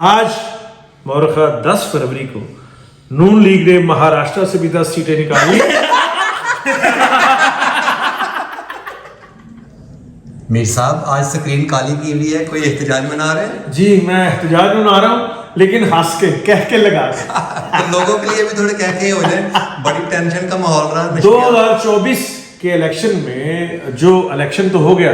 आज मौरखा 10 फरवरी को नून लीग ने महाराष्ट्र से भी 10 सीटें निकाली। मीर साहब आज स्क्रीन काली की हुई है, कोई एहतजाज मना रहे हैं? जी मैं एहतजाज मना रहा हूँ, लेकिन हंस के कह के लगा के। तो लोगों के लिए भी थोड़े कह के हो जाए, बड़ी टेंशन का माहौल रहा है। 2024 के इलेक्शन में जो इलेक्शन तो हो गया,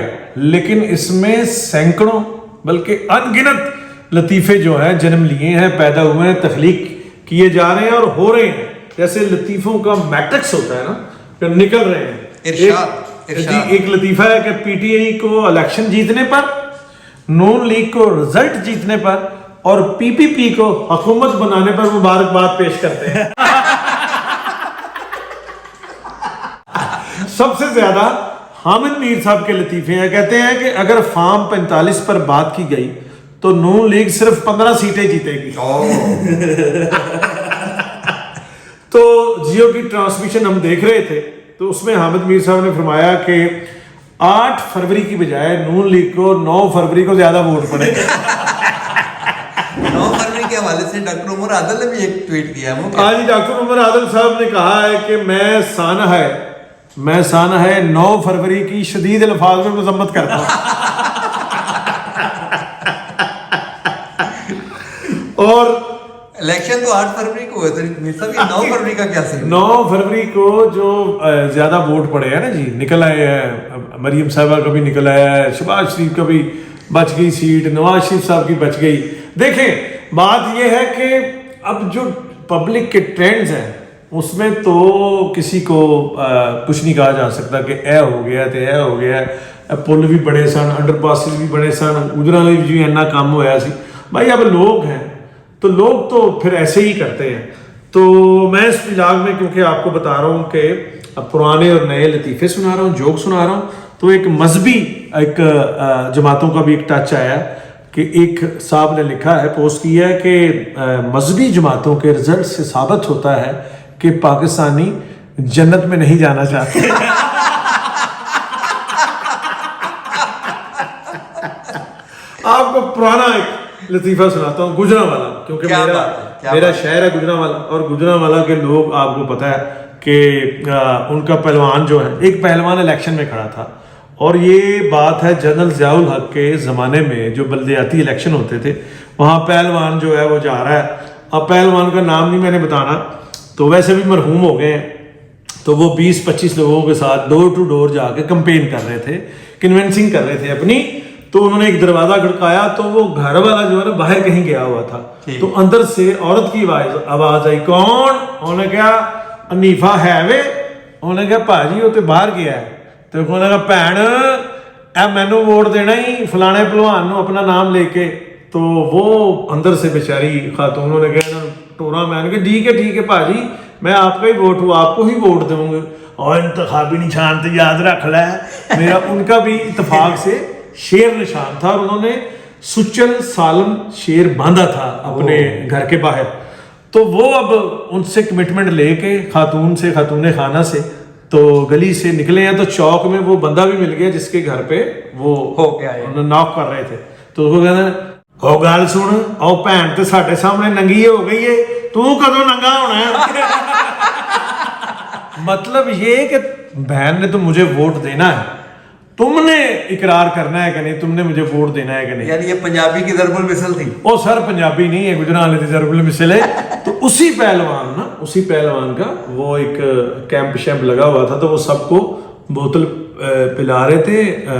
लेकिन इसमें सैकड़ों बल्कि अनगिनत लतीफ़े जो हैं जन्म लिए हैं, पैदा हुए हैं, तख्लीक किए जा रहे हैं और हो रहे हैं। जैसे लतीफ़ों का मैट्रिक्स होता है ना, कि निकल रहे हैं। एक लतीफ़ा है कि पीटीआई को इलेक्शन जीतने पर, नून लीग को रिजल्ट जीतने पर और पीपीपी को हुकूमत बनाने पर मुबारकबाद पेश करते हैं। सबसे ज्यादा हामिद मीर साहब के लतीफे हैं। कहते हैं कि अगर फार्म 45 पर बात की गई तो नून लीग सिर्फ 15 सीटें जीतेगी। तो जियो की ट्रांसमिशन हम देख रहे थे, तो उसमें हामिद मीर साहब ने फरमाया कि 8 फरवरी की बजाय नून लीग को 9 फरवरी को ज्यादा वोट पड़े। 9 फरवरी के हवाले से डॉक्टर उमर आदल ने भी एक ट्वीट किया है। आज डॉक्टर उमर आदल साहब ने कहा है कि मैं साना है 9 फरवरी की शदीद अल्फाज में मजम्मत करता हूं। और इलेक्शन तो 8 फरवरी को हुए थे, 9 फरवरी का क्या सीन? 9 फरवरी को जो ज्यादा वोट पड़े हैं ना जी, निकल आए हैं। मरियम साहबा का भी निकल आया है, शहबाज शरीफ का भी बच गई सीट, नवाज शरीफ साहब की बच गई। देखें बात यह है कि अब जो पब्लिक के ट्रेंड्स हैं उसमें तो किसी को कुछ नहीं कहा जा सकता कि ए हो गया तो ए हो गया। पुल भी बड़े सन, अंडरपासिस भी बड़े सन, उधर भी जी इन्ना काम होया सी। भाई अब लोग हैं तो लोग तो फिर ऐसे ही करते हैं। तो मैं इस व्लॉग में क्योंकि आपको बता रहा हूँ कि अब पुराने और नए लतीफ़े सुना रहा हूँ, जोक सुना रहा हूँ, तो एक मजहबी एक जमातों का भी एक टच आया कि एक साहब ने लिखा है, पोस्ट किया है कि मजहबी जमातों के रिजल्ट से साबित होता है कि पाकिस्तानी जन्नत में नहीं जाना चाहते। आपको पुराना एक लतीफा सुनाता हूँ, गुजरांवाला, क्योंकि मेरा शहर है गुजरांवाला, और गुजरांवाला के लोग आपको पता है कि उनका पहलवान जो है, एक पहलवान इलेक्शन में खड़ा था, और ये बात है जनरल ज़ियाउल हक के ज़माने में जो बल्दियाती इलेक्शन होते थे, वहाँ पहलवान जो है वो जा रहा है। अब पहलवान का नाम नहीं मैंने बताना, तो वैसे भी मरहूम हो गए हैं, तो वो 20-25 लोगों के साथ डोर टू डोर जाके कंपेन कर रहे थे, कन्विंसिंग कर रहे थे अपनी। तो उन्होंने एक दरवाजा खड़काया, तो वो घर वाला जो है ना बाहर कहीं गया हुआ था, तो अंदर से औरत की आवाज आई, कौन? उन्होंने कहा अनीफा है वे। उन्होंने कहा भाजी वो तो बाहर गया है। तो उन्होंने कहा भैन ए मैनू वोट देना ही फलाने पहलवान नू अपना नाम लेके। तो वो अंदर से बेचारी खातून, उन्होंने कहा टोरा मैन के ठीक है भाजी, मैं आपका ही वोट हूँ, आपको ही वोट दूंगा, और इंतखाबी निशान तो याद रख ला है मेरा। उनका भी इत्तेफाक से शेर निशान था, और उन्होंने सुचल सालम शेर बांधा था अपने घर के बाहर। तो वो अब उनसे कमिटमेंट लेके खातून खाना से तो गली से निकले हैं, तो चौक में वो बंदा भी मिल गया जिसके घर पे वो हो गया नॉक कर रहे थे। तो वो कहते ओ गल सुन, ओ भैन तो साडे सामने नंगी हो गई है, तू कदों नंगा होना है? मतलब ये कि बहन ने तो मुझे वोट देना है, तुमने इकरार करना है कि नहीं, तुमने मुझे वोट देना है कि नहीं। यानी ये पंजाबी की दरबुल मिसल थी। ओ सर पंजाबी नहीं है, गुजरात की दरबुल मिसल है। तो उसी पहलवान का वो एक कैंप शैम्प लगा हुआ था, तो वो सबको बोतल पिला रहे थे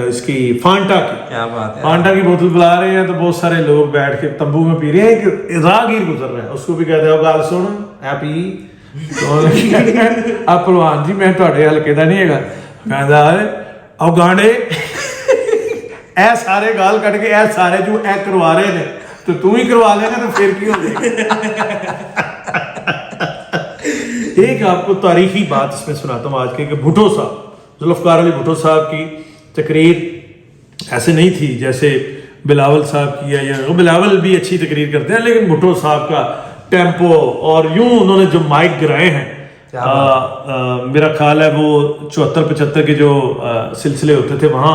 इसकी फांटा की। क्या बात है। फांटा की बोतल पिला रहे हैं, तो बहुत सारे लोग बैठ के तंबू में पी रहे हैं। एक राहगीर गुजर रहा है, उसको भी कहते हैं गाल सुन हैप्पी। आप पहलवान जी मैं ਤੁਹਾਡੇ हल्के ਦਾ नहीं है, कहता और गाने ए सारे गाल कट के ए सारे जो ए करवा रहे ने, तो तू ही करवा लेना, तो फिर की हो जाएगा। एक आपको तारीखी बात इसमें सुनाता हूँ आज के, कि भुट्टो साहब, जुल्फ़िकार अली भुट्टो साहब की तकरीर ऐसे नहीं थी जैसे बिलावल साहब की है, या बिलावल भी अच्छी तकरीर करते हैं, लेकिन भुट्टो साहब का टेम्पो और यूं उन्होंने जो माइक गिराए हैं, मेरा ख्याल है वो 74-75 के जो सिलसिले होते थे वहाँ